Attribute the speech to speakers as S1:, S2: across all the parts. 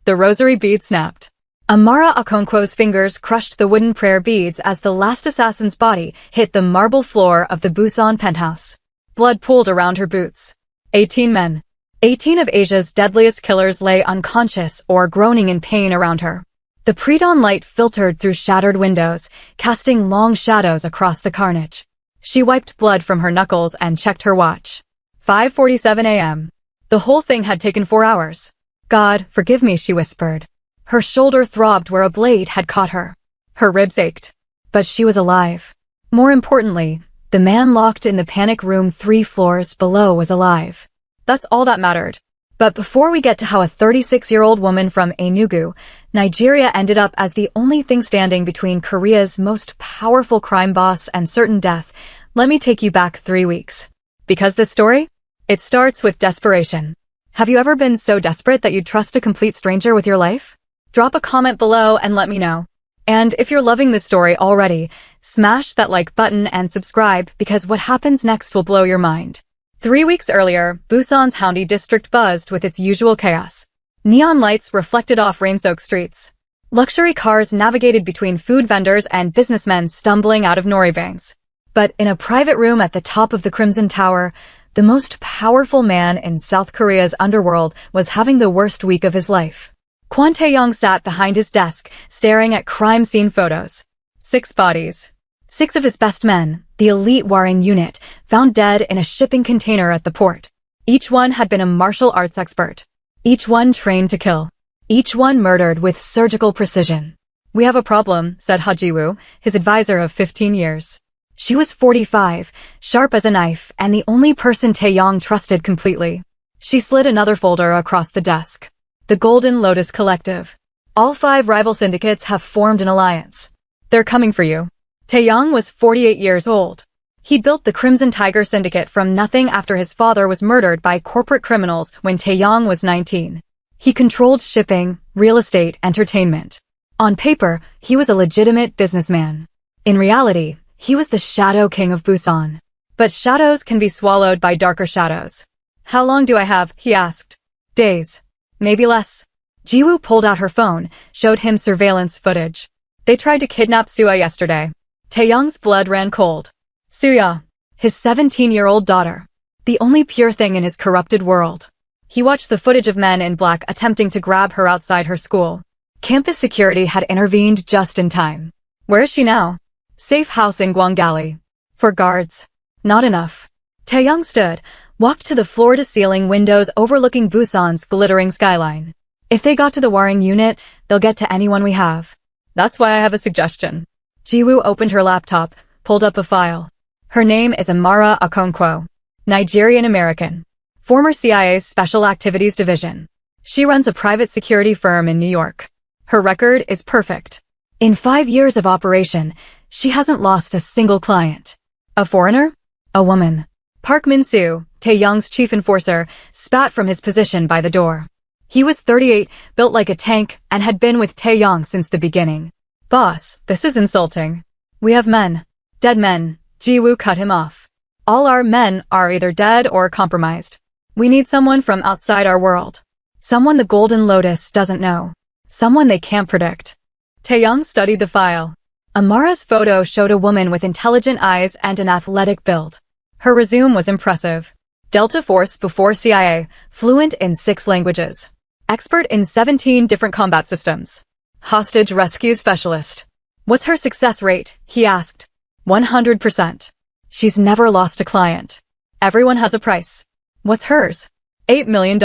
S1: The rosary bead snapped. Amara Okonkwo's fingers crushed the wooden prayer beads as the last assassin's body hit the marble floor of the Busan penthouse. Blood pooled around her boots. 18 men. 18 of Asia's deadliest killers lay unconscious or groaning in pain around her. The pre-dawn light filtered through shattered windows, casting long shadows across the carnage. She wiped blood from her knuckles and checked her watch. 5:47 a.m. The whole thing had taken 4 hours. God, forgive me, she whispered. Her shoulder throbbed where a blade had caught her. Her ribs ached. But she was alive. More importantly, the man locked in the panic room 3 floors below was alive. That's all that mattered. But before we get to how a 36-year-old woman from Enugu, Nigeria ended up as the only thing standing between Korea's most powerful crime boss and certain death, let me take you back 3 weeks. Because this story? It starts with desperation. Have you ever been so desperate that you'd trust a complete stranger with your life? Drop a comment below and let me know. And if you're loving this story already, smash that like button and subscribe because what happens next will blow your mind. 3 weeks earlier, Busan's Haeundae district buzzed with its usual chaos. Neon lights reflected off rain-soaked streets. Luxury cars navigated between food vendors and businessmen stumbling out of noribangs. But in a private room at the top of the Crimson Tower, the most powerful man in South Korea's underworld was having the worst week of his life. Kwon Tae-young sat behind his desk, staring at crime scene photos. 6 bodies. 6 of his best men, the elite warring unit, found dead in a shipping container at the port. Each one had been a martial arts expert. Each one trained to kill. Each one murdered with surgical precision. We have a problem, said Ha Ji-woo, his advisor of 15 years. She was 45, sharp as a knife, and the only person Tae-young trusted completely. She slid another folder across the desk. The Golden Lotus Collective. All 5 rival syndicates have formed an alliance. They're coming for you. Tae-young was 48 years old. He'd built the Crimson Tiger Syndicate from nothing after his father was murdered by corporate criminals when Tae-young was 19. He controlled shipping, real estate, entertainment. On paper, he was a legitimate businessman. In reality, he was the Shadow King of Busan. But shadows can be swallowed by darker shadows. How long do I have? He asked. Days. Maybe less. Ji-woo pulled out her phone, showed him surveillance footage. They tried to kidnap Suya yesterday. Tae-young's blood ran cold. Suya, his 17-year-old daughter. The only pure thing in his corrupted world. He watched the footage of men in black attempting to grab her outside her school. Campus security had intervened just in time. Where is she now? Safe house in Gwangali. For guards. Not enough. Tae-young stood, walked to the floor-to-ceiling windows overlooking Busan's glittering skyline. If they got to the warring unit, they'll get to anyone we have. That's why I have a suggestion. Ji-woo opened her laptop, pulled up a file. Her name is Amara Okonkwo. Nigerian-American. Former CIA's Special Activities Division. She runs a private security firm in New York. Her record is perfect. In 5 years of operation, she hasn't lost a single client. A foreigner? A woman. Park Min-soo, Tae-young's chief enforcer, spat from his position by the door. He was 38, built like a tank, and had been with Tae-young since the beginning. Boss, this is insulting. We have men. Dead men. Ji-woo cut him off. All our men are either dead or compromised. We need someone from outside our world. Someone the Golden Lotus doesn't know. Someone they can't predict. Tae-young studied the file. Amara's photo showed a woman with intelligent eyes and an athletic build. Her resume was impressive. Delta Force before CIA, fluent in 6 languages. Expert in 17 different combat systems. Hostage rescue specialist. What's her success rate? He asked. 100%. She's never lost a client. Everyone has a price. What's hers? $8 million.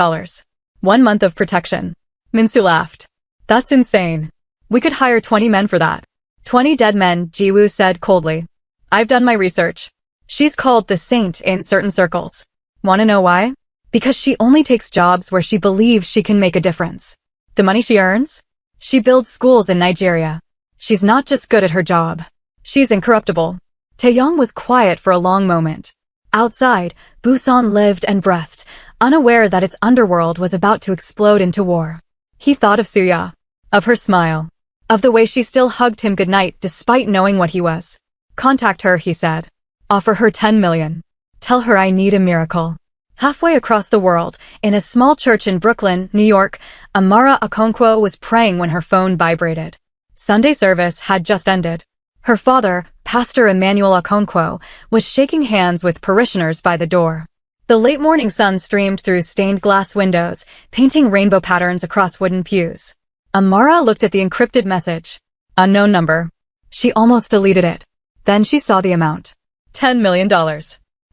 S1: 1 month of protection. Min-soo laughed. That's insane. We could hire 20 men for that. 20 dead men, Ji-woo said coldly. I've done my research. She's called the saint in certain circles. Want to know why? Because she only takes jobs where she believes she can make a difference. The money she earns? She builds schools in Nigeria. She's not just good at her job. She's incorruptible. Tae-young was quiet for a long moment. Outside, Busan lived and breathed, unaware that its underworld was about to explode into war. He thought of Suya. Of her smile. Of the way she still hugged him goodnight despite knowing what he was. Contact her, he said. Offer her 10 million. Tell her I need a miracle. Halfway across the world, in a small church in Brooklyn, New York, Amara Okonkwo was praying when her phone vibrated. Sunday service had just ended. Her father, Pastor Emmanuel Okonkwo, was shaking hands with parishioners by the door. The late morning sun streamed through stained glass windows, painting rainbow patterns across wooden pews. Amara looked at the encrypted message. Unknown number. She almost deleted it. Then she saw the amount. $10 million.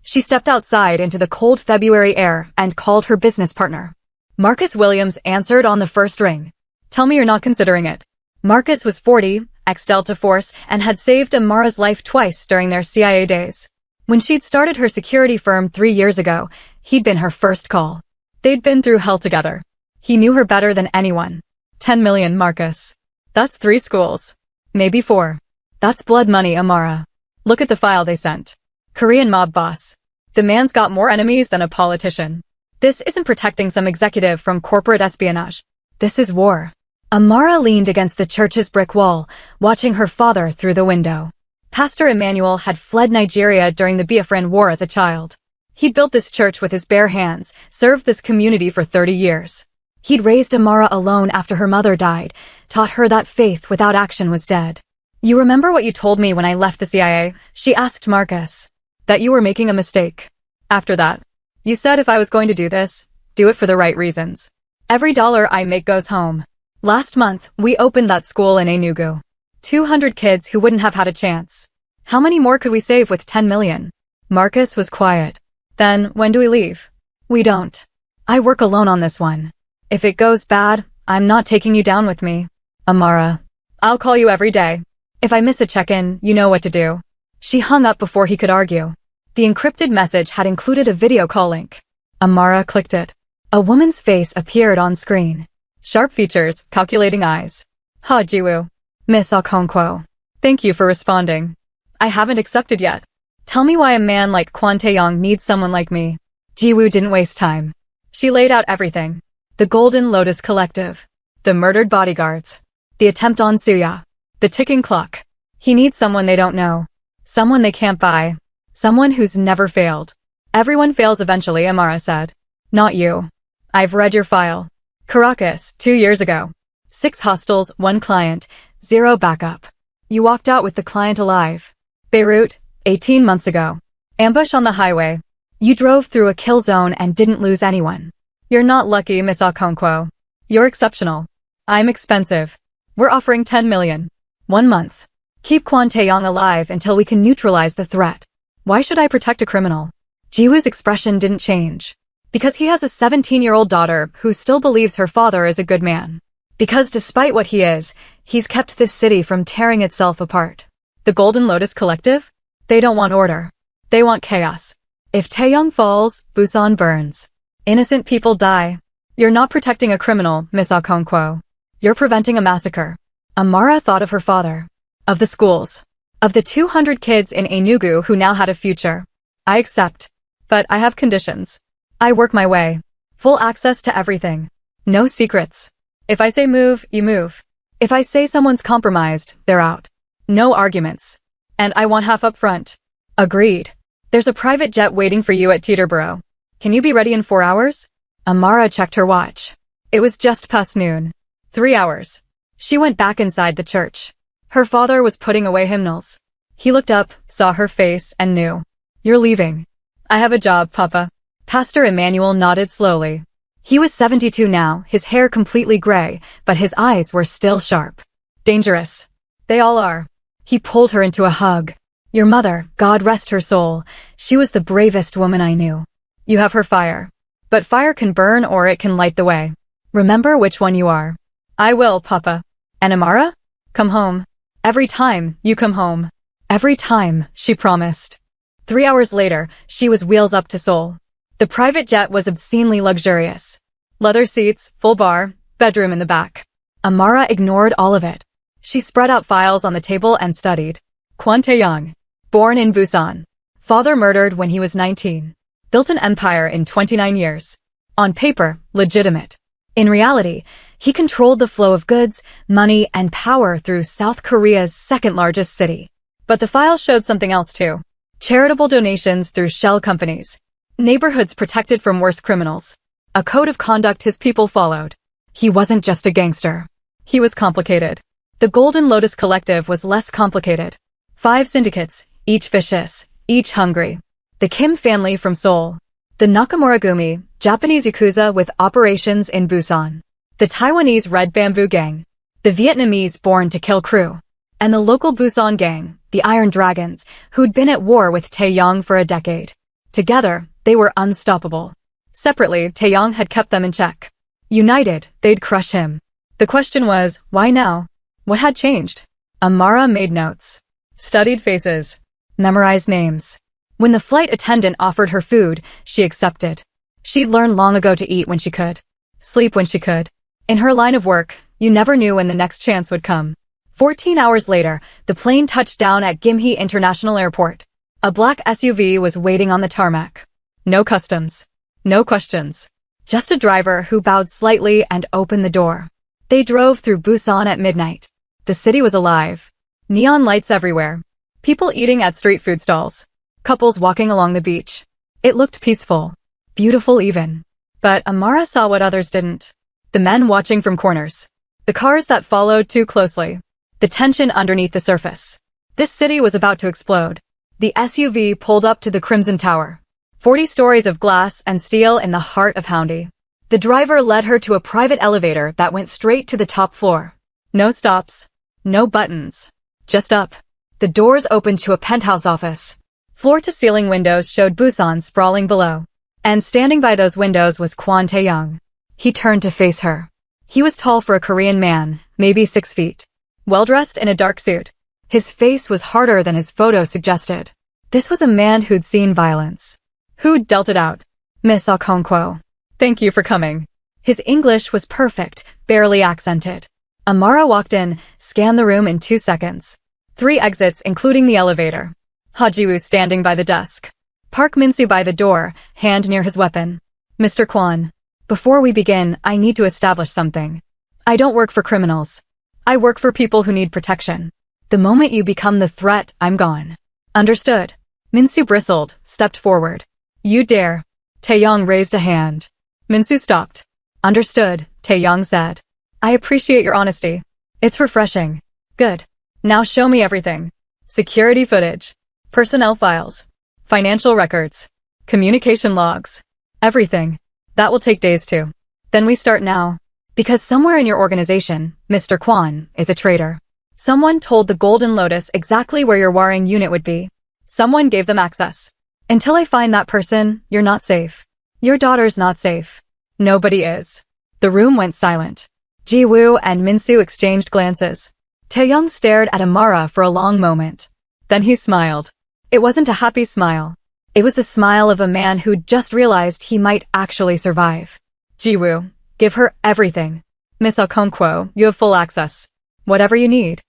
S1: She stepped outside into the cold February air and called her business partner. Marcus Williams answered on the first ring. Tell me you're not considering it. Marcus was 40, ex-Delta Force, and had saved Amara's life twice during their CIA days. When she'd started her security firm 3 years ago, he'd been her first call. They'd been through hell together. He knew her better than anyone. 10 million, Marcus. That's 3 schools. Maybe 4. That's blood money, Amara. Look at the file they sent. Korean mob boss. The man's got more enemies than a politician. This isn't protecting some executive from corporate espionage. This is war. Amara leaned against the church's brick wall, watching her father through the window. Pastor Emmanuel had fled Nigeria during the Biafran War as a child. He'd built this church with his bare hands, served this community for 30 years. He'd raised Amara alone after her mother died, taught her that faith without action was dead. You remember what you told me when I left the CIA? She asked Marcus. That you were making a mistake. After that, you said if I was going to do this, do it for the right reasons. Every dollar I make goes home. Last month, we opened that school in Enugu. 200 kids who wouldn't have had a chance. How many more could we save with 10 million? Marcus was quiet. Then, when do we leave? We don't. I work alone on this one. If it goes bad, I'm not taking you down with me. Amara. I'll call you every day. If I miss a check-in, you know what to do. She hung up before he could argue. The encrypted message had included a video call link. Amara clicked it. A woman's face appeared on screen. Sharp features, calculating eyes. Ha Jiwoo. Miss Okonkwo. Thank you for responding. I haven't accepted yet. Tell me why a man like Kwon Tae-young needs someone like me. Jiwoo didn't waste time. She laid out everything. The Golden Lotus Collective. The murdered bodyguards. The attempt on Suya. The ticking clock. He needs someone they don't know. Someone they can't buy. Someone who's never failed. Everyone fails eventually, Amara said. Not you. I've read your file. Caracas, 2 years ago. 6 hostels, 1 client, 0 backup. You walked out with the client alive. Beirut, 18 months ago. Ambush on the highway. You drove through a kill zone and didn't lose anyone. You're not lucky, Miss Okonkwo. You're exceptional. I'm expensive. We're offering 10 million. 1 month. Keep Kwon Tae-young alive until we can neutralize the threat. Why should I protect a criminal? Jiwoo's expression didn't change. Because he has a 17-year-old daughter who still believes her father is a good man. Because despite what he is, he's kept this city from tearing itself apart. The Golden Lotus Collective? They don't want order. They want chaos. If Tae-young falls, Busan burns. Innocent people die. You're not protecting a criminal, Miss Okonkwo. You're preventing a massacre. Amara thought of her father. Of the schools. Of the 200 kids in Enugu who now had a future. I accept. But I have conditions. I work my way. Full access to everything. No secrets. If I say move, you move. If I say someone's compromised, they're out. No arguments. And I want half up front. Agreed. There's a private jet waiting for you at Teterboro. Can you be ready in 4 hours? Amara checked her watch. It was just past noon. 3 hours. She went back inside the church. Her father was putting away hymnals. He looked up, saw her face, and knew. You're leaving. I have a job, Papa. Pastor Emmanuel nodded slowly. He was 72 now, his hair completely gray, but his eyes were still sharp. Dangerous. They all are. He pulled her into a hug. Your mother, God rest her soul, she was the bravest woman I knew. You have her fire. But fire can burn or it can light the way. Remember which one you are. I will, Papa. And Amara? Come home. Every time, you come home. Every time, she promised. 3 hours later, she was wheels up to Seoul. The private jet was obscenely luxurious. Leather seats, full bar, bedroom in the back. Amara ignored all of it. She spread out files on the table and studied. Kwon Tae-young. Born in Busan. Father murdered when he was 19. Built an empire in 29 years. On paper, legitimate. In reality, he controlled the flow of goods, money, and power through South Korea's second-largest city. But the file showed something else too. Charitable donations through shell companies. Neighborhoods protected from worse criminals. A code of conduct his people followed. He wasn't just a gangster. He was complicated. The Golden Lotus Collective was less complicated. 5 syndicates, each vicious, each hungry. The Kim family from Seoul. The Nakamura-gumi, Japanese Yakuza with operations in Busan. The Taiwanese Red Bamboo Gang. The Vietnamese Born to Kill crew. And the local Busan gang, the Iron Dragons, who'd been at war with Taeyong for a decade. Together, they were unstoppable. Separately, Taeyong had kept them in check. United, they'd crush him. The question was, why now? What had changed? Amara made notes. Studied faces. Memorized names. When the flight attendant offered her food, she accepted. She'd learned long ago to eat when she could. Sleep when she could. In her line of work, you never knew when the next chance would come. 14 hours later, the plane touched down at Gimhae International Airport. A black SUV was waiting on the tarmac. No customs. No questions. Just a driver who bowed slightly and opened the door. They drove through Busan at midnight. The city was alive. Neon lights everywhere. People eating at street food stalls. Couples walking along the beach. It looked peaceful. Beautiful even. But Amara saw what others didn't. The men watching from corners. The cars that followed too closely. The tension underneath the surface. This city was about to explode. The SUV pulled up to the Crimson Tower. 40 stories of glass and steel in the heart of Houndie. The driver led her to a private elevator that went straight to the top floor. No stops. No buttons. Just up. The doors opened to a penthouse office. Floor-to-ceiling windows showed Busan sprawling below. And standing by those windows was Kwon Tae-young. He turned to face her. He was tall for a Korean man, maybe 6 feet. Well-dressed in a dark suit. His face was harder than his photo suggested. This was a man who'd seen violence. Who'd dealt it out. Miss Okonkwo. Thank you for coming. His English was perfect, barely accented. Amara walked in, scanned the room in 2 seconds. 3 exits, including the elevator. Hajiwoo standing by the desk. Park Min-soo by the door, hand near his weapon. Mr. Kwon. Before we begin, I need to establish something. I don't work for criminals. I work for people who need protection. The moment you become the threat, I'm gone. Understood. Min-soo bristled, stepped forward. You dare. Taeyong raised a hand. Min-soo stopped. Understood, Taeyong said. I appreciate your honesty. It's refreshing. Good. Now show me everything. Security footage. Personnel files. Financial records. Communication logs. Everything. That will take days too. Then we start now. Because somewhere in your organization, Mr. Kwon is a traitor. Someone told the Golden Lotus exactly where your warring unit would be. Someone gave them access. Until I find that person, you're not safe. Your daughter's not safe. Nobody is. The room went silent. Ji-woo and Min-soo exchanged glances. Taeyong stared at Amara for a long moment. Then he smiled. It wasn't a happy smile. It was the smile of a man who'd just realized he might actually survive. Ji-woo, give her everything. Miss Okonkwo, you have full access. Whatever you need.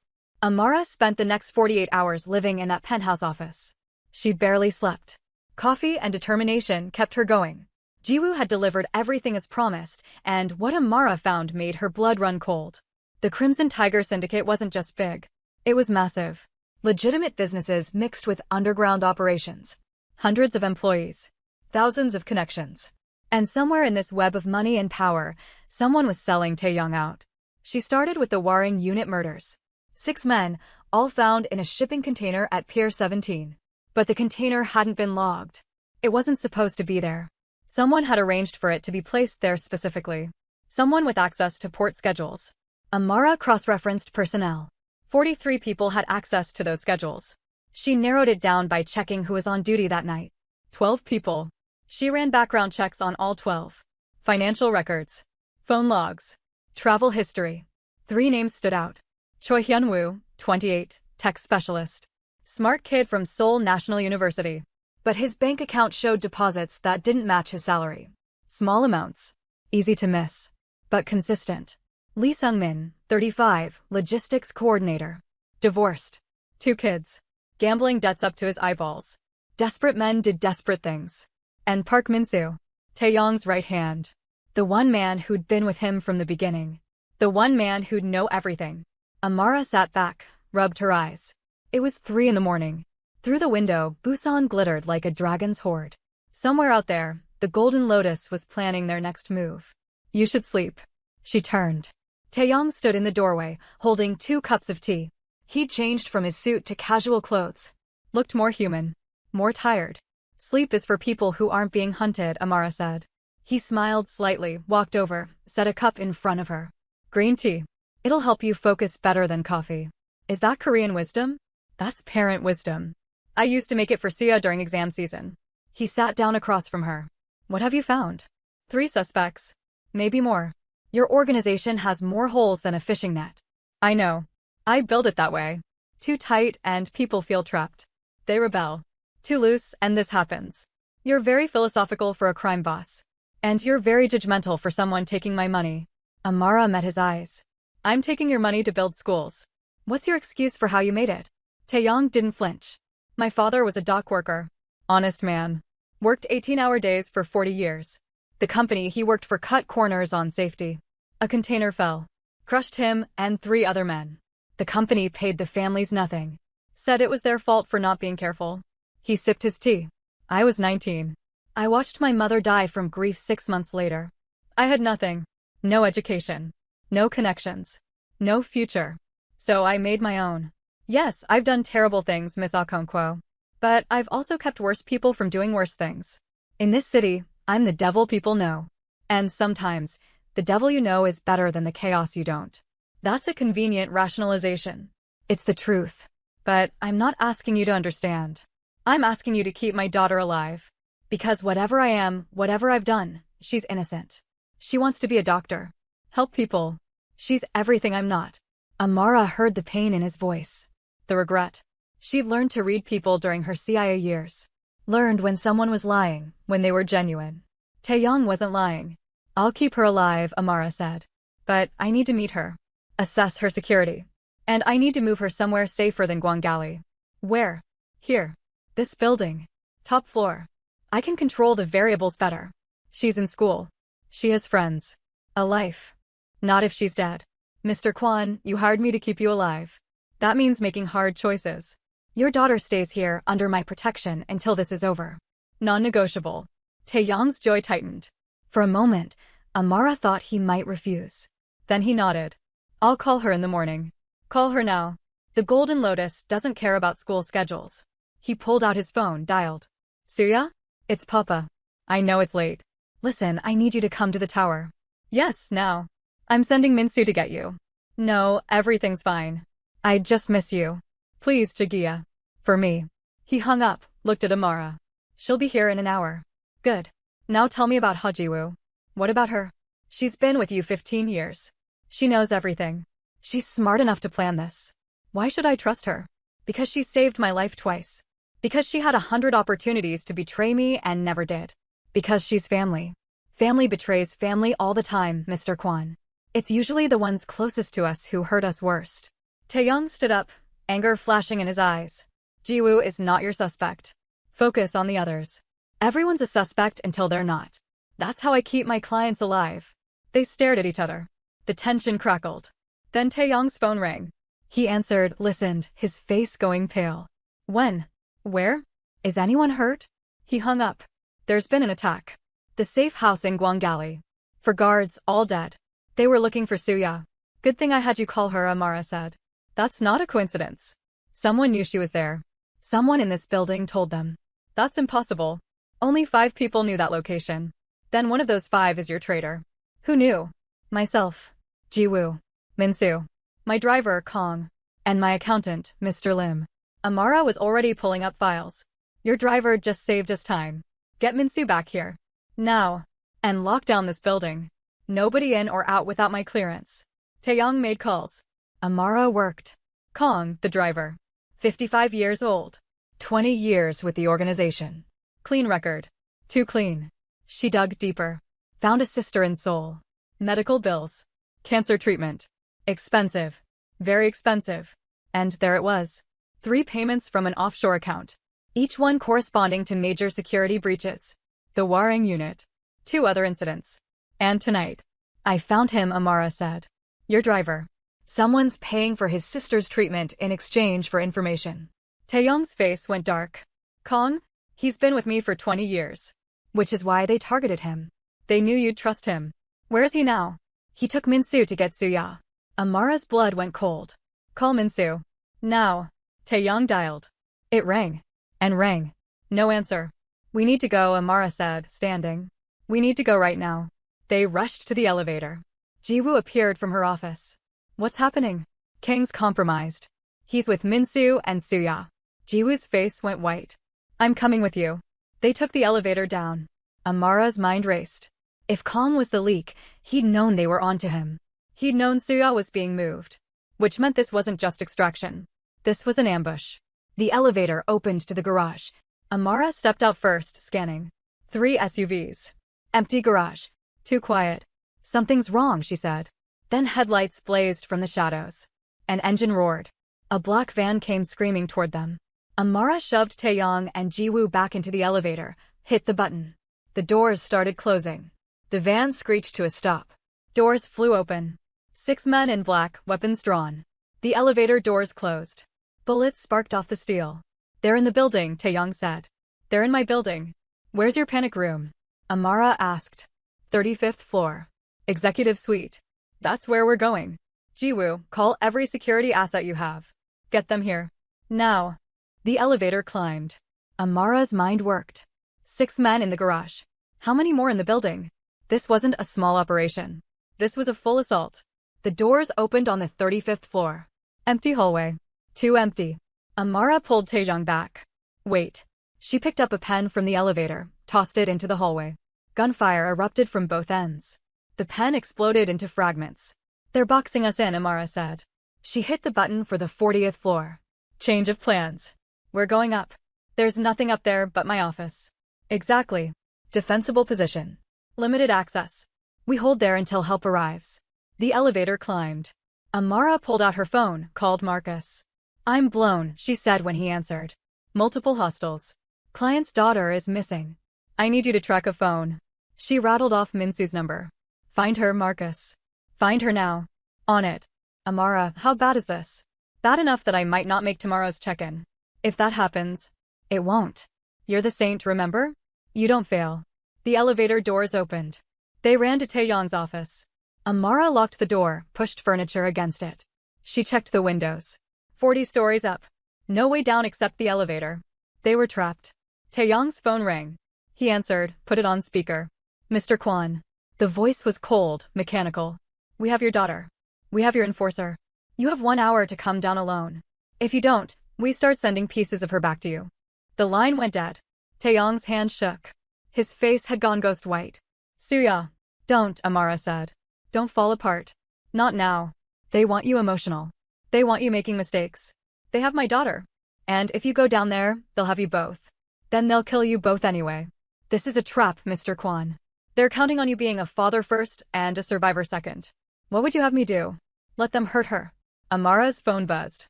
S1: Amara spent the next 48 hours living in that penthouse office. She barely slept. Coffee and determination kept her going. Ji-woo had delivered everything as promised, and what Amara found made her blood run cold. The Crimson Tiger Syndicate wasn't just big. It was massive. Legitimate businesses mixed with underground operations. Hundreds of employees. Thousands of connections. And somewhere in this web of money and power, someone was selling Taeyong out. She started with the Warring Unit murders. 6 men, all found in a shipping container at Pier 17. But the container hadn't been logged. It wasn't supposed to be there. Someone had arranged for it to be placed there specifically. Someone with access to port schedules. Amara cross-referenced personnel. 43 people had access to those schedules. She narrowed it down by checking who was on duty that night. 12 people. She ran background checks on all 12. Financial records. Phone logs. Travel history. 3 names stood out. Choi Hyun-woo, 28, tech specialist. Smart kid from Seoul National University. But his bank account showed deposits that didn't match his salary. Small amounts. Easy to miss. But consistent. Lee Sung-min, 35, logistics coordinator. Divorced. 2 kids. Gambling debts up to his eyeballs. Desperate men did desperate things. And Park Min-soo, Taeyong's right hand. The one man who'd been with him from the beginning. The one man who'd know everything. Amara sat back, rubbed her eyes. It was 3 in the morning. Through the window, Busan glittered like a dragon's hoard. Somewhere out there, the Golden Lotus was planning their next move. You should sleep. She turned. Taeyong stood in the doorway, holding 2 cups of tea. He changed from his suit to casual clothes. Looked more human. More tired. Sleep is for people who aren't being hunted, Amara said. He smiled slightly, walked over, set a cup in front of her. Green tea. It'll help you focus better than coffee. Is that Korean wisdom? That's parent wisdom. I used to make it for Sia during exam season. He sat down across from her. What have you found? 3 suspects. Maybe more. Your organization has more holes than a fishing net. I know. I build it that way. Too tight and people feel trapped. They rebel. Too loose and this happens. You're very philosophical for a crime boss. And you're very judgmental for someone taking my money. Amara met his eyes. I'm taking your money to build schools. What's your excuse for how you made it? Taeyong didn't flinch. My father was a dock worker. Honest man. Worked 18-hour days for 40 years. The company he worked for cut corners on safety. A container fell. Crushed him and 3 other men. The company paid the families nothing. Said it was their fault for not being careful. He sipped his tea. I was 19. I watched my mother die from grief 6 months later. I had nothing. No education. No connections. No future. So I made my own. Yes, I've done terrible things, Miss Okonkwo. But I've also kept worse people from doing worse things. In this city, I'm the devil people know. And sometimes, the devil you know is better than the chaos you don't. That's a convenient rationalization. It's the truth. But I'm not asking you to understand. I'm asking you to keep my daughter alive. Because whatever I am, whatever I've done, she's innocent. She wants to be a doctor. Help people. She's everything I'm not. Amara heard the pain in his voice. The regret. She'd learned to read people during her CIA years. Learned when someone was lying, when they were genuine. Taeyong wasn't lying. I'll keep her alive, Amara said. But I need to meet her. Assess her security. And I need to move her somewhere safer than Gwangali. Where? Here. This building. Top floor. I can control the variables better. She's in school. She has friends. A life. Not if she's dead. Mr. Kwan, you hired me to keep you alive. That means making hard choices. Your daughter stays here under my protection until this is over. Non-negotiable. Taeyong's jaw tightened. For a moment, Amara thought he might refuse. Then he nodded. I'll call her in the morning. Call her now. The Golden Lotus doesn't care about school schedules. He pulled out his phone, dialed. Suya? It's Papa. I know it's late. Listen, I need you to come to the tower. Yes, now. I'm sending Minsu to get you. No, everything's fine. I just miss you. Please, Jagia. For me. He hung up, looked at Amara. She'll be here in an hour. Good. Now tell me about Hajiwoo. What about her? She's been with you 15 years. She knows everything. She's smart enough to plan this. Why should I trust her? Because she saved my life twice. Because she had 100 opportunities to betray me and never did. Because she's family. Family betrays family all the time, Mr. Kwan. It's usually the ones closest to us who hurt us worst. Taeyong stood up, anger flashing in his eyes. Jiwoo is not your suspect. Focus on the others. Everyone's a suspect until they're not. That's how I keep my clients alive. They stared at each other. The tension crackled. Then Taeyong's phone rang. He answered, listened, his face going pale. When? Where? Is anyone hurt? He hung up. There's been an attack. The safe house in Gwangali. For guards, all dead. They were looking for Suya. Good thing I had you call her, Amara said. That's not a coincidence. Someone knew she was there. Someone in this building told them. That's impossible. Only 5 people knew that location. Then one of those 5 is your traitor. Who knew? Myself. Jiwoo. Minsu. My driver, Kong. And my accountant, Mr. Lim. Amara was already pulling up files. Your driver just saved us time. Get Minsu back here. Now. And lock down this building. Nobody in or out without my clearance. Taeyong made calls. Amara worked. Kong, the driver. 55 years old. 20 years with the organization. Clean record. Too clean. She dug deeper. Found a sister in Seoul. Medical bills. Cancer treatment. Expensive. Very expensive. And there it was. 3 payments from an offshore account. Each one corresponding to major security breaches. The Warring unit. 2 other incidents. And tonight. I found him, Amara said. Your driver. Someone's paying for his sister's treatment in exchange for information. Taeyong's face went dark. Kong? He's been with me for 20 years. which is why they targeted him. They knew you'd trust him. Where is he now? He took Minsu to get Suya. Amara's blood went cold. Call Minsu. Now. Taeyong dialed. It rang. And rang. No answer. We need to go, Amara said, standing. We need to go right now. They rushed to the elevator. Jiwoo appeared from her office. What's happening? Kang's compromised. He's with Minsu and Suya. Jiwoo's face went white. I'm coming with you. They took the elevator down. Amara's mind raced. If Kang was the leak, he'd known they were onto him. He'd known Suya was being moved. Which meant this wasn't just extraction. This was an ambush. The elevator opened to the garage. Amara stepped out first, scanning. 3 SUVs. Empty garage. Too quiet. Something's wrong, she said. Then headlights blazed from the shadows. An engine roared. A black van came screaming toward them. Amara shoved Taeyong and Jiwoo back into the elevator, hit the button. The doors started closing. The van screeched to a stop. Doors flew open. 6 men in black, weapons drawn. The elevator doors closed. Bullets sparked off the steel. They're in the building, Taeyong said. They're in my building. Where's your panic room? Amara asked. 35th floor. Executive suite. That's where we're going. Jiwoo, call every security asset you have. Get them here. Now. The elevator climbed. Amara's mind worked. 6 men in the garage. How many more in the building? This wasn't a small operation. This was a full assault. The doors opened on the 35th floor. Empty hallway. Too empty. Amara pulled Taeyong back. Wait. She picked up a pen from the elevator, tossed it into the hallway. Gunfire erupted from both ends. The pen exploded into fragments. They're boxing us in, Amara said. She hit the button for the 40th floor. Change of plans. We're going up. There's nothing up there but my office. Exactly. Defensible position. Limited access. We hold there until help arrives. The elevator climbed. Amara pulled out her phone, called Marcus. I'm blown, she said when he answered. Multiple hostiles. Client's daughter is missing. I need you to track a phone. She rattled off Minsu's number. Find her, Marcus. Find her now. On it. Amara, how bad is this? Bad enough that I might not make tomorrow's check-in. If that happens, it won't. You're the saint, remember? You don't fail. The elevator doors opened. They ran to Taeyong's office. Amara locked the door, pushed furniture against it. She checked the windows. 40 stories up. No way down except the elevator. They were trapped. Taeyong's phone rang. He answered, put it on speaker. Mr. Kwon. The voice was cold, mechanical. We have your daughter. We have your enforcer. You have 1 hour to come down alone. If you don't, we start sending pieces of her back to you. The line went dead. Taeyong's hand shook. His face had gone ghost white. Suya. Don't, Amara said. Don't fall apart. Not now. They want you emotional. They want you making mistakes. They have my daughter. And if you go down there, they'll have you both. Then they'll kill you both anyway. This is a trap, Mr. Kwon. They're counting on you being a father first and a survivor second. What would you have me do? Let them hurt her. Amara's phone buzzed.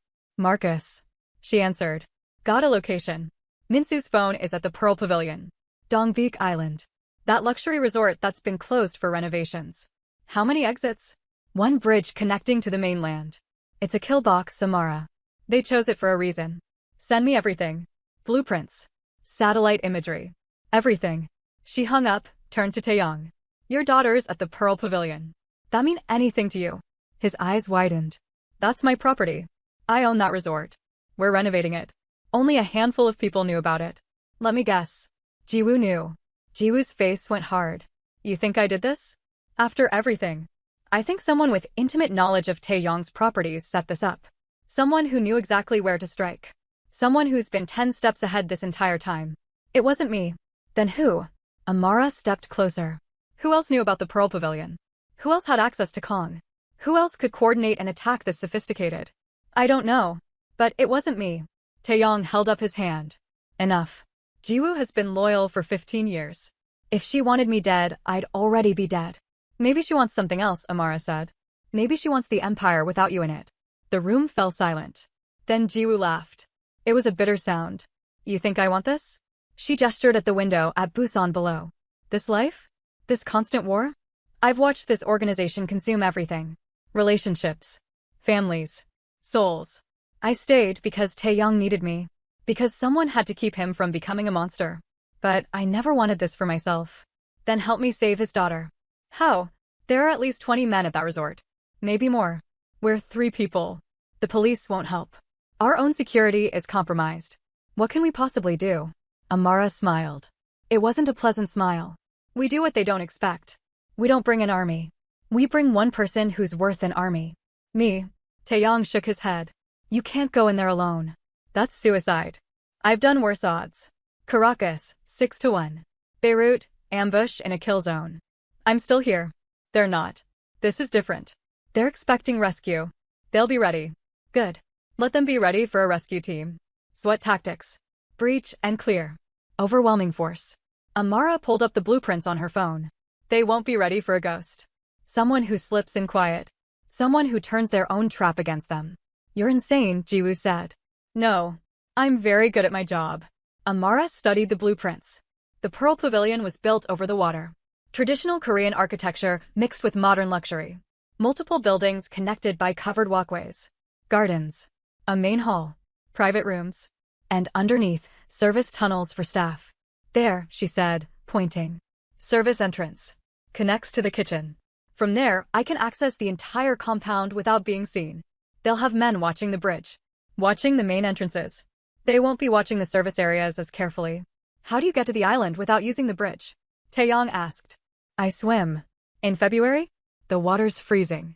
S1: Marcus. She answered. Got a location. Minsu's phone is at the Pearl Pavilion. Dongbeek Island. That luxury resort that's been closed for renovations. How many exits? 1 bridge connecting to the mainland. It's a kill box, Amara. They chose it for a reason. Send me everything. Blueprints. Satellite imagery. Everything. She hung up, turned to Taeyong. Your daughter's at the Pearl Pavilion. That mean anything to you? His eyes widened. That's my property. I own that resort. We're renovating it. Only a handful of people knew about it. Let me guess. Jiwoo knew. Jiwoo's face went hard. You think I did this? After everything. I think someone with intimate knowledge of Taeyong's properties set this up. Someone who knew exactly where to strike. Someone who's been 10 steps ahead this entire time. It wasn't me. Then who? Amara stepped closer. Who else knew about the Pearl Pavilion? Who else had access to Kong? Who else could coordinate an attack this sophisticated? I don't know. But it wasn't me. Taeyong held up his hand. Enough. Jiwoo has been loyal for 15 years. If she wanted me dead, I'd already be dead. Maybe she wants something else, Amara said. Maybe she wants the Empire without you in it. The room fell silent. Then Jiwoo laughed. It was a bitter sound. You think I want this? She gestured at the window at Busan below. This life? This constant war? I've watched this organization consume everything. Relationships. Families. Souls. I stayed because Taeyong needed me. Because someone had to keep him from becoming a monster. But I never wanted this for myself. Then help me save his daughter. How? There are at least 20 men at that resort. Maybe more. We're 3 people. The police won't help. Our own security is compromised. What can we possibly do? Amara smiled. It wasn't a pleasant smile. We do what they don't expect. We don't bring an army. We bring one person who's worth an army. Me. Taeyong shook his head. You can't go in there alone. That's suicide. I've done worse odds. Caracas, 6-1. Beirut, ambush in a kill zone. I'm still here. They're not. This is different. They're expecting rescue. They'll be ready. Good. Let them be ready for a rescue team. SWAT tactics. Breach and clear. Overwhelming force. Amara pulled up the blueprints on her phone. They won't be ready for a ghost. Someone who slips in quiet. Someone who turns their own trap against them. You're insane, Jiwoo said. No. I'm very good at my job. Amara studied the blueprints. The Pearl Pavilion was built over the water. Traditional Korean architecture mixed with modern luxury. Multiple buildings connected by covered walkways. Gardens. A main hall. Private rooms. And underneath, service tunnels for staff. There, she said, pointing. Service entrance. Connects to the kitchen. From there, I can access the entire compound without being seen. They'll have men watching the bridge. Watching the main entrances. They won't be watching the service areas as carefully. How do you get to the island without using the bridge? Taeyong asked. I swim. In February? The water's freezing.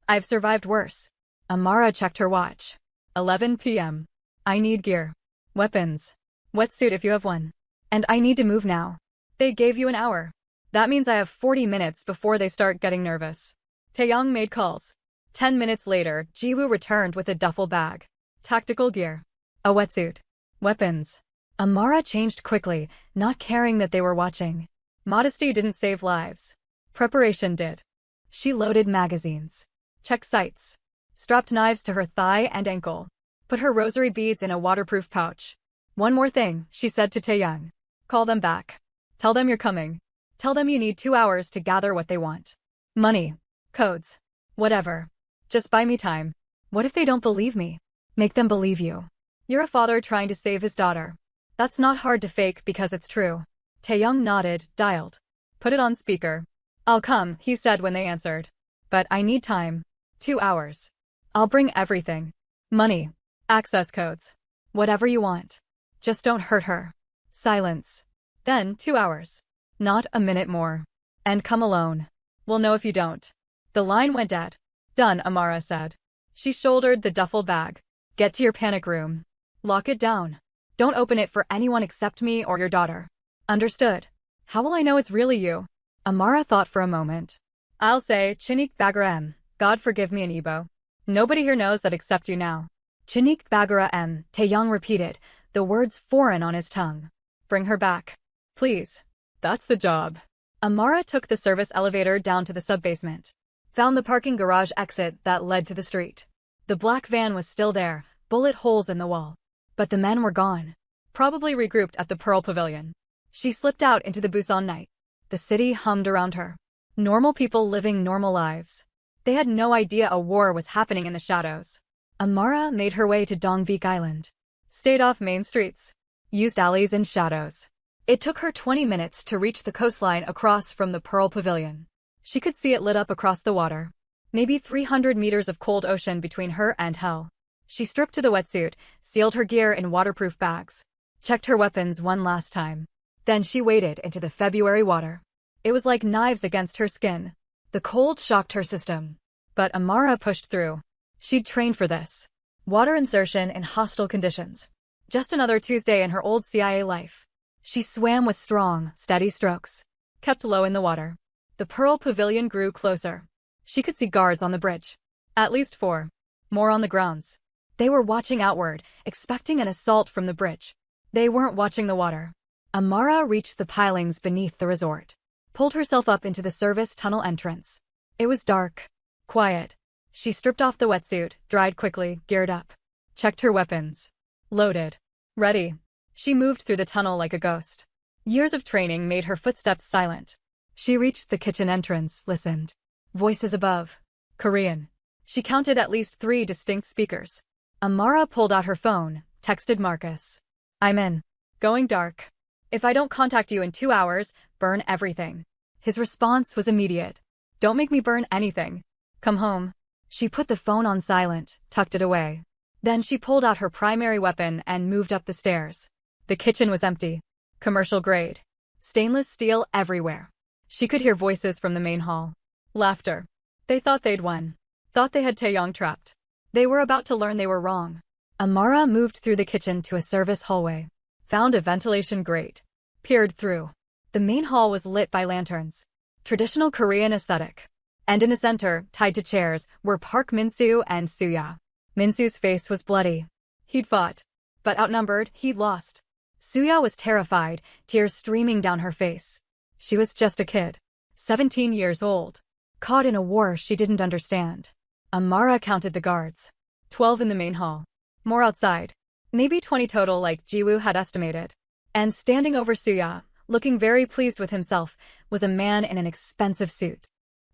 S1: I've survived worse. Amara checked her watch. 11 p.m. I need gear. Weapons. Wetsuit if you have one. And I need to move now. They gave you an hour. That means I have 40 minutes before they start getting nervous. Taeyong made calls. 10 minutes later, Jiwoo returned with a duffel bag. Tactical gear. A wetsuit. Weapons. Amara changed quickly, not caring that they were watching. Modesty didn't save lives. Preparation did. She loaded magazines. Checked sights. Strapped knives to her thigh and ankle. Put her rosary beads in a waterproof pouch. One more thing, she said to Taeyong. Call them back. Tell them you're coming. Tell them you need 2 hours to gather what they want. Money. Codes. Whatever. Just buy me time. What if they don't believe me? Make them believe you. You're a father trying to save his daughter. That's not hard to fake because it's true. Taeyong nodded, dialed. Put it on speaker. I'll come, he said when they answered. But I need time. 2 hours. I'll bring everything. Money. Access codes. Whatever you want. Just don't hurt her. Silence. Then 2 hours. Not a minute more. And come alone. We'll know if you don't. The line went dead. Done, Amara said. She shouldered the duffel bag. Get to your panic room. Lock it down. Don't open it for anyone except me or your daughter. Understood. How will I know it's really you? Amara thought for a moment. I'll say, Chinik Bagara M. God forgive me in Igbo. Nobody here knows that except you now. Chinik Bagara M. Taeyong repeated, the words foreign on his tongue. Bring her back. Please. That's the job. Amara took the service elevator down to the sub-basement. Found the parking garage exit that led to the street. The black van was still there, bullet holes in the wall. But the men were gone. Probably regrouped at the Pearl Pavilion. She slipped out into the Busan night. The city hummed around her. Normal people living normal lives. They had no idea a war was happening in the shadows. Amara made her way to Dongvik Island. Stayed off main streets. Used alleys and shadows. It took her 20 minutes to reach the coastline across from the Pearl Pavilion. She could see it lit up across the water. Maybe 300 meters of cold ocean between her and hell. She stripped to the wetsuit, sealed her gear in waterproof bags. Checked her weapons one last time. Then she waded into the February water. It was like knives against her skin. The cold shocked her system. But Amara pushed through. She'd trained for this. Water insertion in hostile conditions. Just another Tuesday in her old CIA life. She swam with strong, steady strokes. Kept low in the water. The Pearl Pavilion grew closer. She could see guards on the bridge. At least 4. More on the grounds. They were watching outward, expecting an assault from the bridge. They weren't watching the water. Amara reached the pilings beneath the resort. Pulled herself up into the service tunnel entrance. It was dark. Quiet. She stripped off the wetsuit, dried quickly, geared up. Checked her weapons. Loaded. Ready. She moved through the tunnel like a ghost. Years of training made her footsteps silent. She reached the kitchen entrance, listened. Voices above. Korean. She counted at least 3 distinct speakers. Amara pulled out her phone, texted Marcus. I'm in. Going dark. If I don't contact you in 2 hours, burn everything. His response was immediate. Don't make me burn anything. Come home. She put the phone on silent, tucked it away. Then she pulled out her primary weapon and moved up the stairs. The kitchen was empty. Commercial grade. Stainless steel everywhere. She could hear voices from the main hall. Laughter. They thought they'd won. Thought they had Taeyong trapped. They were about to learn they were wrong. Amara moved through the kitchen to a service hallway. Found a ventilation grate. Peered through. The main hall was lit by lanterns. Traditional Korean aesthetic. And in the center, tied to chairs, were Park Min-soo and Soo-ya. Min-soo's face was bloody. He'd fought. But outnumbered, he'd lost. Soo-ya was terrified, tears streaming down her face. She was just a kid. 17 years old. Caught in a war she didn't understand. Amara counted the guards. 12 in the main hall. More outside. Maybe 20 total like Jiwoo had estimated. And standing over Soo-ya, looking very pleased with himself, was a man in an expensive suit.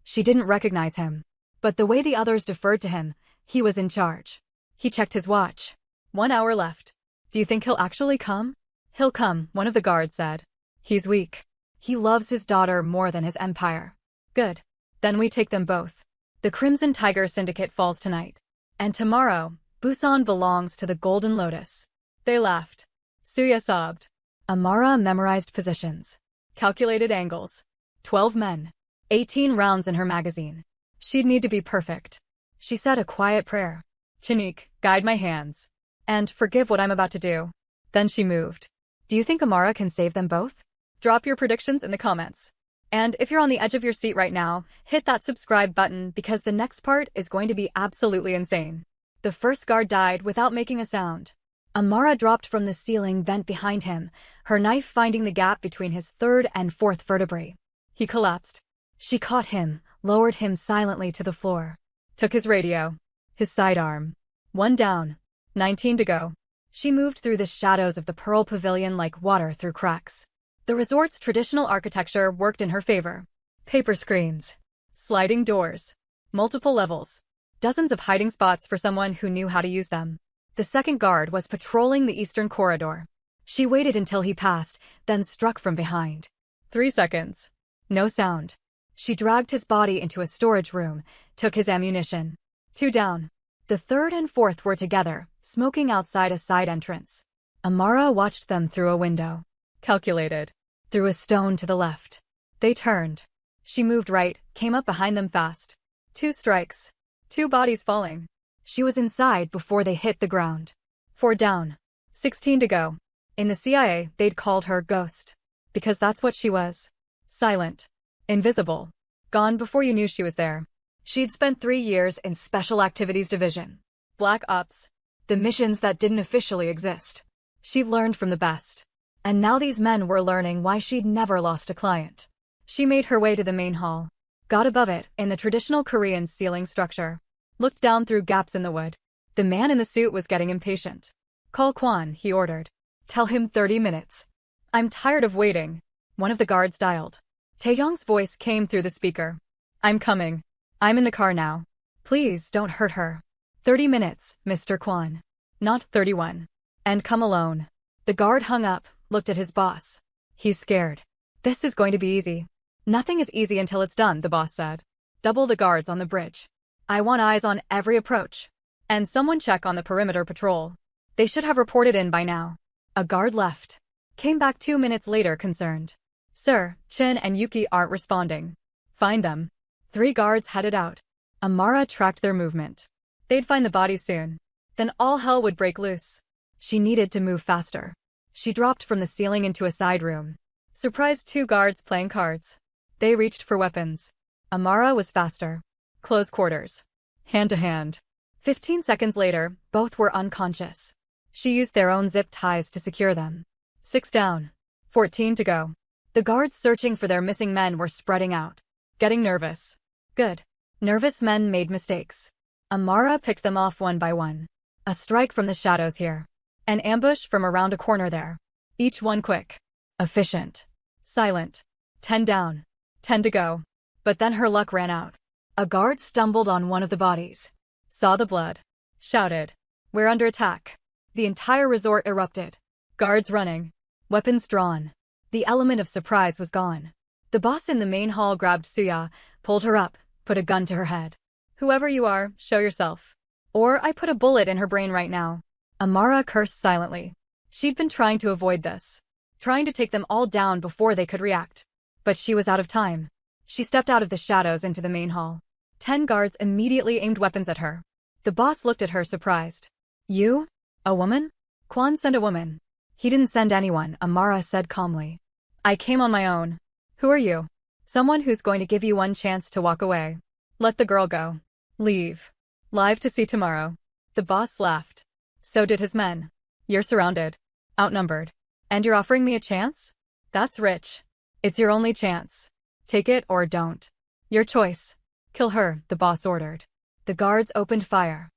S1: She didn't recognize him. But the way the others deferred to him, he was in charge. He checked his watch. 1 hour left. Do you think he'll actually come? He'll come, one of the guards said. He's weak. He loves his daughter more than his empire. Good. Then we take them both. The Crimson Tiger Syndicate falls tonight. And tomorrow, Busan belongs to the Golden Lotus. They laughed. Soo-ya sobbed. Amara memorized positions. Calculated angles. 12 men. 18 rounds in her magazine. She'd need to be perfect. She said a quiet prayer. Chinique, guide my hands. And forgive what I'm about to do. Then she moved. Do you think Amara can save them both? Drop your predictions in the comments. And if you're on the edge of your seat right now, hit that subscribe button because the next part is going to be absolutely insane. The first guard died without making a sound. Amara dropped from the ceiling vent behind him, her knife finding the gap between his third and fourth vertebrae. He collapsed. She caught him, lowered him silently to the floor. Took his radio. His sidearm. 1 down. 19 to go. She moved through the shadows of the Pearl Pavilion like water through cracks. The resort's traditional architecture worked in her favor. Paper screens. Sliding doors. Multiple levels. Dozens of hiding spots for someone who knew how to use them. The second guard was patrolling the eastern corridor. She waited until he passed, then struck from behind. 3 seconds. No sound. She dragged his body into a storage room, took his ammunition. 2 down. The third and fourth were together, smoking outside a side entrance. Amara watched them through a window. Calculated. Threw a stone to the left. They turned. She moved right, came up behind them fast. 2 strikes. 2 bodies falling. She was inside before they hit the ground. 4 down. 16 to go. In the CIA, they'd called her Ghost. Because that's what she was. Silent. Invisible. Gone before you knew she was there. She'd spent 3 years in Special Activities Division. Black Ops. The missions that didn't officially exist. She learned from the best. And now these men were learning why she'd never lost a client. She made her way to the main hall. Got above it, in the traditional Korean ceiling structure. Looked down through gaps in the wood. The man in the suit was getting impatient. Call Kwan, he ordered. Tell him 30 minutes. I'm tired of waiting. One of the guards dialed. Taeyong's voice came through the speaker. I'm coming. I'm in the car now. Please don't hurt her. 30 minutes, Mr. Kwan. Not 31. And come alone. The guard hung up, looked at his boss. He's scared. This is going to be easy. Nothing is easy until it's done, the boss said. Double the guards on the bridge. I want eyes on every approach. And someone check on the perimeter patrol. They should have reported in by now. A guard left. Came back 2 minutes later concerned. Sir, Chin and Yuki aren't responding. Find them. 3 guards headed out. Amara tracked their movement. They'd find the bodies soon. Then all hell would break loose. She needed to move faster. She dropped from the ceiling into a side room. Surprised 2 guards playing cards. They reached for weapons. Amara was faster. Close quarters. Hand to hand. 15 seconds later, both were unconscious. She used their own zip ties to secure them. 6 down. 14 to go. The guards searching for their missing men were spreading out. Getting nervous. Good. Nervous men made mistakes. Amara picked them off one by one. A strike from the shadows here. An ambush from around a corner there. Each one quick. Efficient. Silent. 10 down. 10 to go. But then her luck ran out. A guard stumbled on one of the bodies. Saw the blood. Shouted. We're under attack. The entire resort erupted. Guards running. Weapons drawn. The element of surprise was gone. The boss in the main hall grabbed Suya, pulled her up, put a gun to her head. Whoever you are, show yourself. Or I put a bullet in her brain right now. Amara cursed silently. She'd been trying to avoid this. Trying to take them all down before they could react. But she was out of time. She stepped out of the shadows into the main hall. 10 guards immediately aimed weapons at her. The boss looked at her surprised. You? A woman? Kwon sent a woman. He didn't send anyone, Amara said calmly. I came on my own. Who are you? Someone who's going to give you one chance to walk away. Let the girl go. Leave. Live to see tomorrow. The boss laughed. So did his men. You're surrounded. Outnumbered. And you're offering me a chance? That's rich. It's your only chance. Take it or don't. Your choice. Kill her, the boss ordered. The guards opened fire.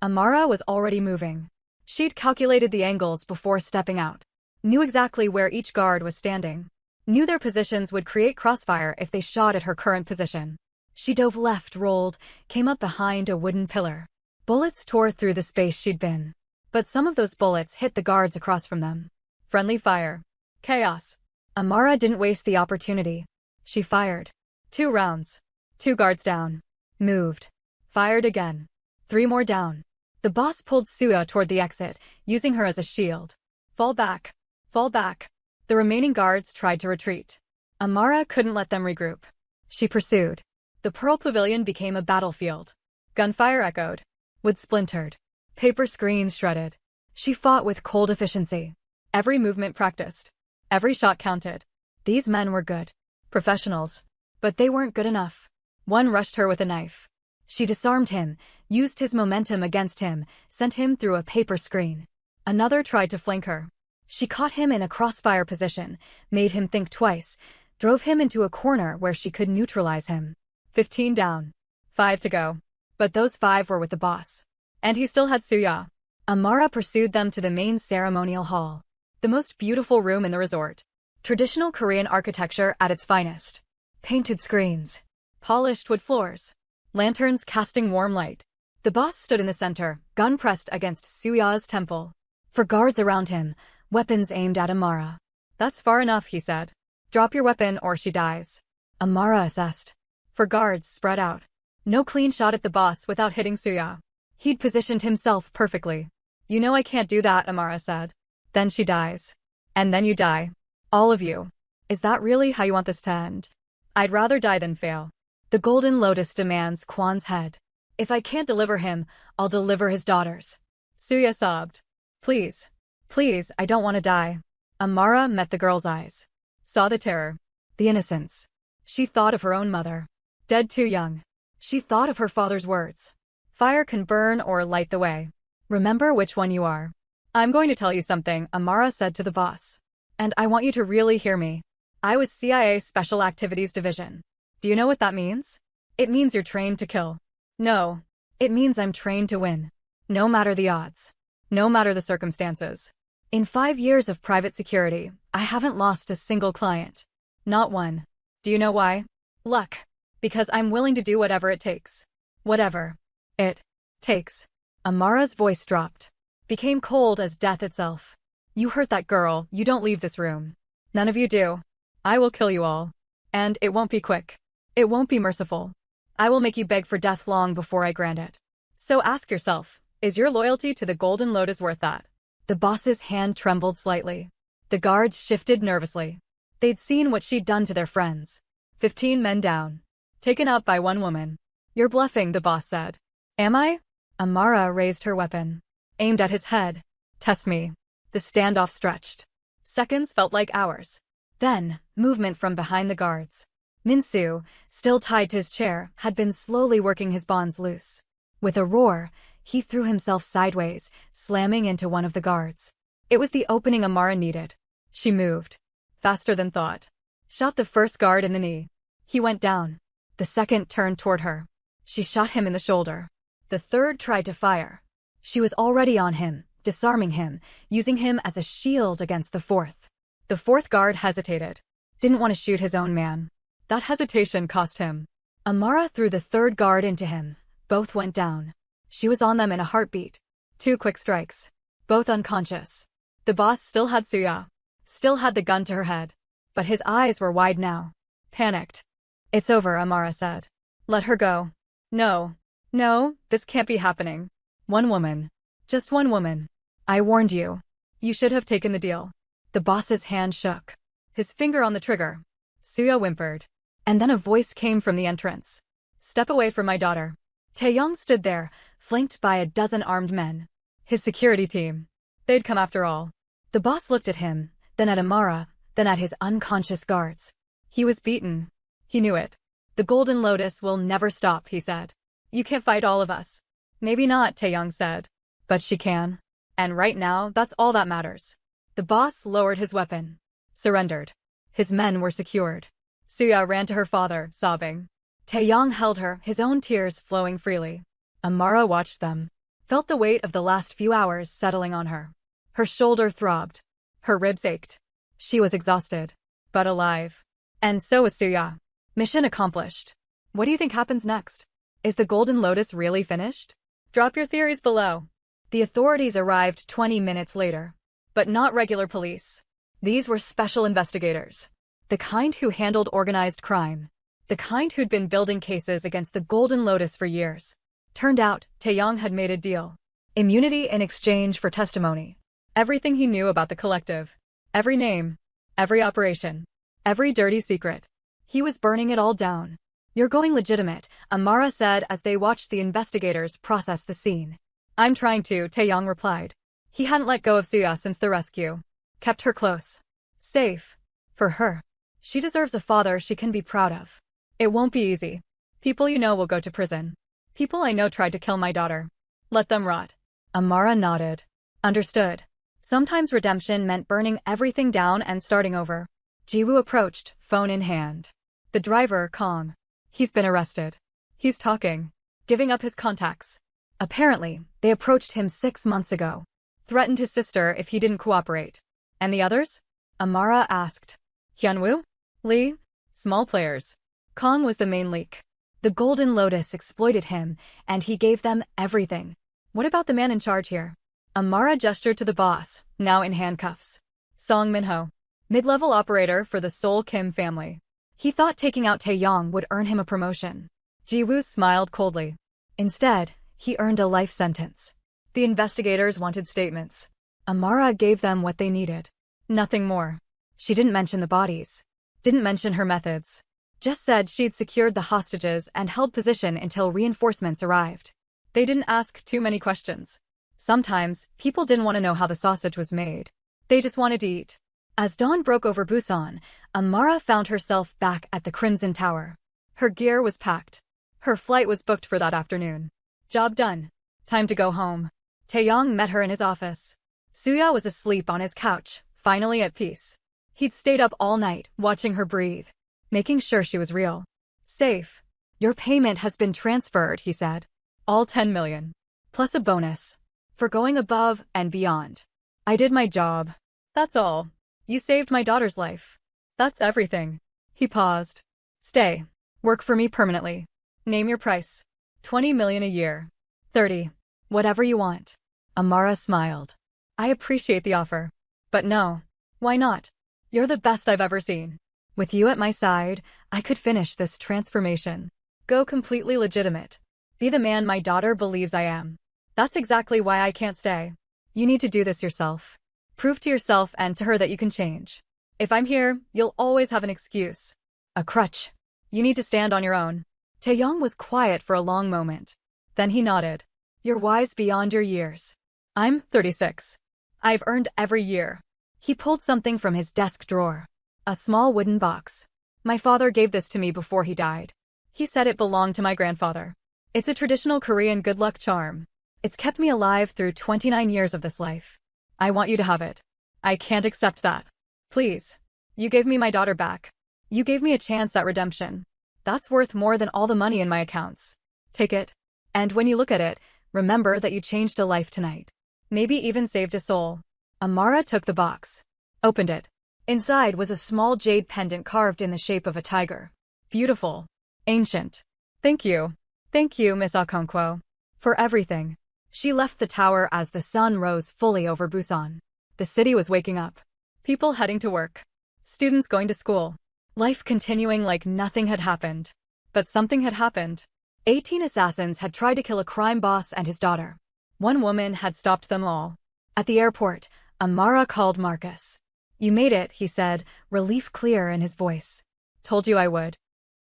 S1: Amara was already moving. She'd calculated the angles before stepping out. Knew exactly where each guard was standing. Knew their positions would create crossfire if they shot at her current position. She dove left, rolled, came up behind a wooden pillar. Bullets tore through the space she'd been. But some of those bullets hit the guards across from them. Friendly fire. Chaos. Amara didn't waste the opportunity. She fired. 2 rounds. 2 guards down. Moved. Fired again. 3 more down. The boss pulled Suya toward the exit, using her as a shield. Fall back. Fall back. The remaining guards tried to retreat. Amara couldn't let them regroup. She pursued. The Pearl Pavilion became a battlefield. Gunfire echoed. Wood splintered. Paper screens shredded. She fought with cold efficiency. Every movement practiced. Every shot counted. These men were good. Professionals. But they weren't good enough. One rushed her with a knife. She disarmed him, used his momentum against him, sent him through a paper screen. Another tried to flank her. She caught him in a crossfire position, made him think twice, drove him into a corner where she could neutralize him. 15 down. 5 to go. But those 5 were with the boss. And he still had Suya. Amara pursued them to the main ceremonial hall. The most beautiful room in the resort. Traditional Korean architecture at its finest. Painted screens. Polished wood floors. Lanterns casting warm light. The boss stood in the center, gun pressed against Suya's temple. For guards around him, weapons aimed at Amara. That's far enough, he said. Drop your weapon or she dies. Amara assessed. For guards spread out. No clean shot at the boss without hitting Suya. He'd positioned himself perfectly. You know I can't do that, Amara said. Then she dies. And then you die. All of you. Is that really how you want this to end? I'd rather die than fail. The Golden Lotus demands Kwon's head. If I can't deliver him, I'll deliver his daughters. Suya sobbed. Please. Please, I don't want to die. Amara met the girl's eyes. Saw the terror. The innocence. She thought of her own mother. Dead too young. She thought of her father's words. Fire can burn or light the way. Remember which one you are. I'm going to tell you something, Amara said to the boss. And I want you to really hear me. I was CIA Special Activities Division. Do you know what that means? It means you're trained to kill. No. It means I'm trained to win. No matter the odds. No matter the circumstances. In 5 years of private security, I haven't lost a single client. Not one. Do you know why? Luck. Because I'm willing to do whatever it takes. Whatever it takes. Amara's voice dropped. Became cold as death itself. You hurt that girl, you don't leave this room. None of you do. I will kill you all. And it won't be quick. It won't be merciful. I will make you beg for death long before I grant it. So ask yourself, is your loyalty to the Golden Lotus worth that? The boss's hand trembled slightly. The guards shifted nervously. They'd seen what she'd done to their friends. 15 men down. Taken up by one woman. You're bluffing, the boss said. Am I? Amara raised her weapon. Aimed at his head. Test me. The standoff stretched. Seconds felt like hours. Then, movement from behind the guards. Min-soo, still tied to his chair, had been slowly working his bonds loose. With a roar, he threw himself sideways, slamming into one of the guards. It was the opening Amara needed. She moved. Faster than thought. Shot the first guard in the knee. He went down. The second turned toward her. She shot him in the shoulder. The third tried to fire. She was already on him, disarming him, using him as a shield against the fourth. The fourth guard hesitated. Didn't want to shoot his own man. That hesitation cost him. Amara threw the third guard into him. Both went down. She was on them in a heartbeat. 2 quick strikes. Both unconscious. The boss still had Suya. Still had the gun to her head. but his eyes were wide now. Panicked. It's over, Amara said. Let her go. No. No, this can't be happening. One woman. Just one woman. I warned you. You should have taken the deal. The boss's hand shook. His finger on the trigger. Suya whimpered. And then a voice came from the entrance. Step away from my daughter. Taeyong stood there, flanked by a dozen armed men. His security team. They'd come after all. The boss looked at him, then at Amara, then at his unconscious guards. He was beaten. He knew it. The Golden Lotus will never stop, he said. You can't fight all of us. Maybe not, Taeyong said. But she can. And right now, that's all that matters. The boss lowered his weapon. Surrendered. His men were secured. Suya ran to her father, sobbing. Taeyong held her, his own tears flowing freely. Amara watched them. Felt the weight of the last few hours settling on her. Her shoulder throbbed. Her ribs ached. She was exhausted. But alive. And so was Suya. Mission accomplished. What do you think happens next? Is the Golden Lotus really finished? Drop your theories below. The authorities arrived 20 minutes later. But not regular police. These were special investigators. The kind who handled organized crime. The kind who'd been building cases against the Golden Lotus for years. Turned out, Taeyong had made a deal. Immunity in exchange for testimony. Everything he knew about the collective. Every name. Every operation. Every dirty secret. He was burning it all down. You're going legitimate, Amara said as they watched the investigators process the scene. I'm trying to, Taeyong replied. He hadn't let go of Suya since the rescue. Kept her close. Safe. For her. She deserves a father she can be proud of. It won't be easy. People you know will go to prison. People I know tried to kill my daughter. Let them rot. Amara nodded. Understood. Sometimes redemption meant burning everything down and starting over. Jiwoo approached, phone in hand. The driver, Kong. He's been arrested. He's talking. Giving up his contacts. Apparently, they approached him 6 months ago. Threatened his sister if he didn't cooperate. And the others? Amara asked. Hyunwoo? Lee? Small players. Kong was the main leak. The Golden Lotus exploited him, and he gave them everything. What about the man in charge here? Amara gestured to the boss, now in handcuffs. Song Minho. Mid-level operator for the Seoul Kim family. He thought taking out Taeyong would earn him a promotion. Jiwoo smiled coldly. Instead, he earned a life sentence. The investigators wanted statements. Amara gave them what they needed. Nothing more. She didn't mention the bodies. Didn't mention her methods. Just said she'd secured the hostages and held position until reinforcements arrived. They didn't ask too many questions. Sometimes, people didn't want to know how the sausage was made. They just wanted to eat. As dawn broke over Busan, Amara found herself back at the Crimson Tower. Her gear was packed. Her flight was booked for that afternoon. Job done. Time to go home. Taeyong met her in his office. Suya was asleep on his couch, finally at peace. He'd stayed up all night, watching her breathe. Making sure she was real. Safe. Your payment has been transferred, he said. All 10 million. Plus a bonus. For going above and beyond. I did my job. That's all. You saved my daughter's life. That's everything. He paused. Stay. Work for me permanently. Name your price. 20 million a year. 30. Whatever you want. Amara smiled. I appreciate the offer. But no. Why not? You're the best I've ever seen. With you at my side, I could finish this transformation. Go completely legitimate. Be the man my daughter believes I am. That's exactly why I can't stay. You need to do this yourself. Prove to yourself and to her that you can change. If I'm here, you'll always have an excuse. A crutch. You need to stand on your own. Taeyong was quiet for a long moment. Then he nodded. You're wise beyond your years. I'm 36. I've earned every year. He pulled something from his desk drawer. A small wooden box. My father gave this to me before he died. He said it belonged to my grandfather. It's a traditional Korean good luck charm. It's kept me alive through 29 years of this life. I want you to have it. I can't accept that. Please. You gave me my daughter back. You gave me a chance at redemption. That's worth more than all the money in my accounts. Take it. And when you look at it, remember that you changed a life tonight. Maybe even saved a soul. Amara took the box. Opened it. Inside was a small jade pendant carved in the shape of a tiger. Beautiful. Ancient. Thank you. Thank you, Miss Okonkwo. For everything. She left the tower as the sun rose fully over Busan. The city was waking up. People heading to work. Students going to school. Life continuing like nothing had happened. But something had happened. 18 assassins had tried to kill a crime boss and his daughter. One woman had stopped them all. At the airport, Amara called Marcus. "You made it," he said, relief clear in his voice. "Told you I would."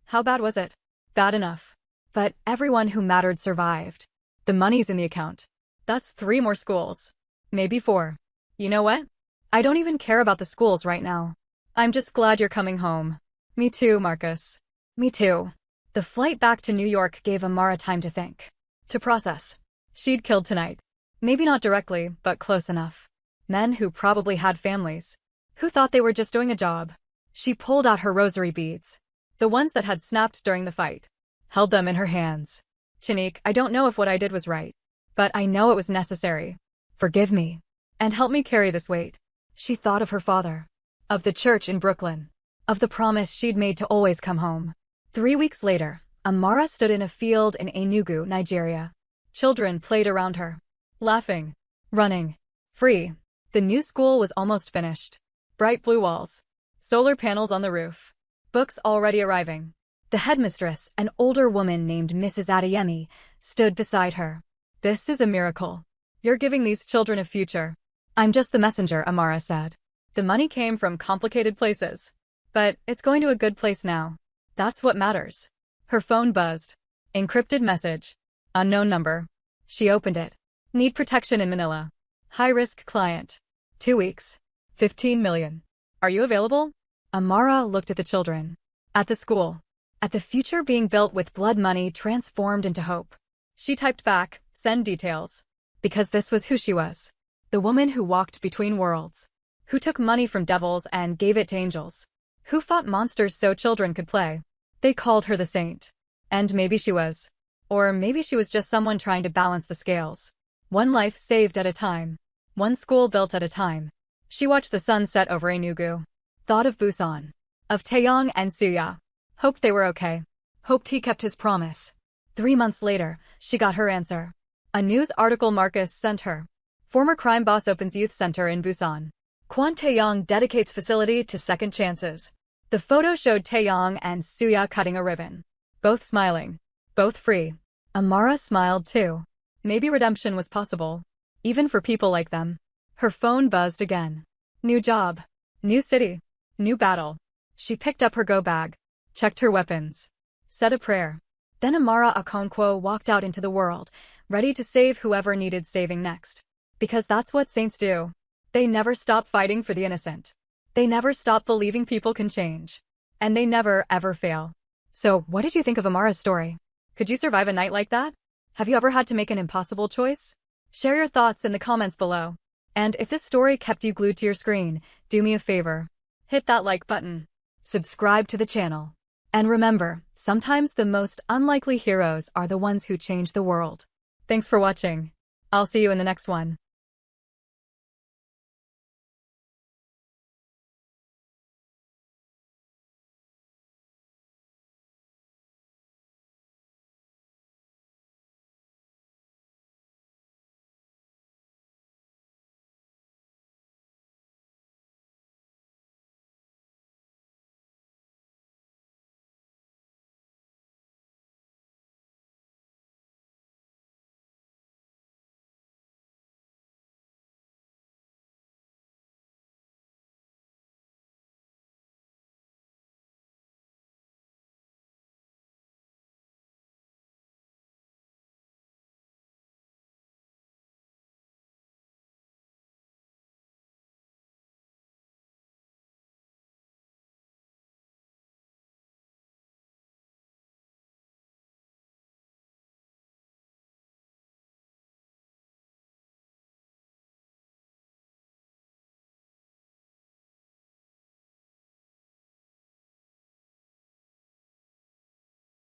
S1: "How bad was it?" "Bad enough. But everyone who mattered survived. The money's in the account. That's 3 more schools. Maybe 4. You know what? I don't even care about the schools right now. I'm just glad you're coming home." "Me too, Marcus." "Me too." The flight back to New York gave Amara time to think. To process. She'd killed tonight. Maybe not directly, but close enough. Men who probably had families. Who thought they were just doing a job. She pulled out her rosary beads. The ones that had snapped during the fight. Held them in her hands. "Chanique, I don't know if what I did was right. But I know it was necessary. Forgive me. And help me carry this weight." She thought of her father. Of the church in Brooklyn. Of the promise she'd made to always come home. 3 weeks later, Amara stood in a field in Enugu, Nigeria. Children played around her. Laughing. Running. Free. The new school was almost finished. Bright blue walls. Solar panels on the roof. Books already arriving. The headmistress, an older woman named Mrs. Adeyemi, stood beside her. "This is a miracle. You're giving these children a future." "I'm just the messenger," Amara said. "The money came from complicated places. But it's going to a good place now. That's what matters." Her phone buzzed. Encrypted message. Unknown number. She opened it. "Need protection in Manila. High-risk client. 2 weeks. 15 million. Are you available?" Amara looked at the children. At the school. At the future being built with blood money transformed into hope. She typed back, "Send details." Because this was who she was. The woman who walked between worlds. Who took money from devils and gave it to angels. Who fought monsters so children could play. They called her the saint. And maybe she was. Or maybe she was just someone trying to balance the scales. One life saved at a time. One school built at a time. She watched the sun set over Enugu. Thought of Busan. Of Taeyong and Suya. Hoped they were okay. Hoped he kept his promise. 3 months later, she got her answer. A news article Marcus sent her. Former crime boss opens youth center in Busan. Kwon Taeyong dedicates facility to second chances. The photo showed Taeyong and Suya cutting a ribbon. Both smiling. Both free. Amara smiled too. Maybe redemption was possible. Even for people like them. Her phone buzzed again. New job. New city. New battle. She picked up her go bag. Checked her weapons. Said a prayer. Then Amara Okonkwo walked out into the world, ready to save whoever needed saving next. Because that's what saints do. They never stop fighting for the innocent. They never stop believing people can change. And they never, ever fail. So, what did you think of Amara's story? Could you survive a night like that? Have you ever had to make an impossible choice? Share your thoughts in the comments below. And if this story kept you glued to your screen, do me a favor. Hit that like button. Subscribe to the channel. And remember, sometimes the most unlikely heroes are the ones who change the world. Thanks for watching. I'll see you in the next one.